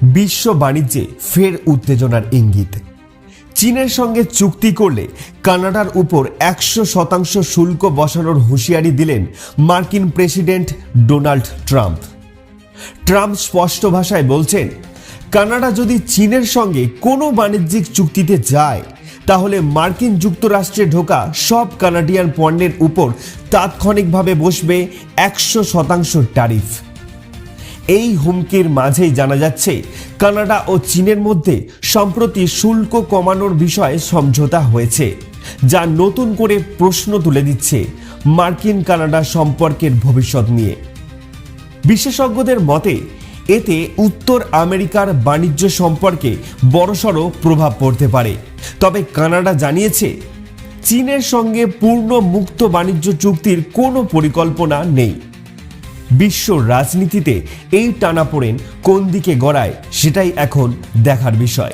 বিশ্ব বাণিজ্যে ফের উত্তেজনার ইঙ্গিত। চীনের সঙ্গে চুক্তি করলে কানাডার উপর 100% শুল্ক বসানোর হুঁশিয়ারি দিলেন মার্কিন প্রেসিডেন্ট ডোনাল্ড ট্রাম্প। ট্রাম্প স্পষ্ট ভাষায় বলছেন, কানাডা যদি চীনের সঙ্গে কোনো বাণিজ্যিক চুক্তিতে যায় তাহলে মার্কিন যুক্তরাষ্ট্রে ঢোকা সব কানাডিয়ান পণ্যের উপর তাৎক্ষণিকভাবে বসবে 100% ট্যারিফ। এই হুমকির মাঝেই জানা যাচ্ছে কানাডা ও চীনের মধ্যে সম্প্রতি শুল্ক কমানোর বিষয়ে সমঝোতা হয়েছে, যা নতুন করে প্রশ্ন তুলে দিচ্ছে মার্কিন কানাডা সম্পর্কের ভবিষ্যৎ নিয়ে। বিশেষজ্ঞদের মতে এতে উত্তর আমেরিকার বাণিজ্য সম্পর্কে বড়সড় প্রভাব পড়তে পারে। তবে কানাডা জানিয়েছে চীনের সঙ্গে পূর্ণ মুক্ত বাণিজ্য চুক্তির কোনো পরিকল্পনা নেই। বিশ্ব রাজনীতিতে এই টানাপোড়েন কোন দিকে গড়ায় সেটাই এখন দেখার বিষয়।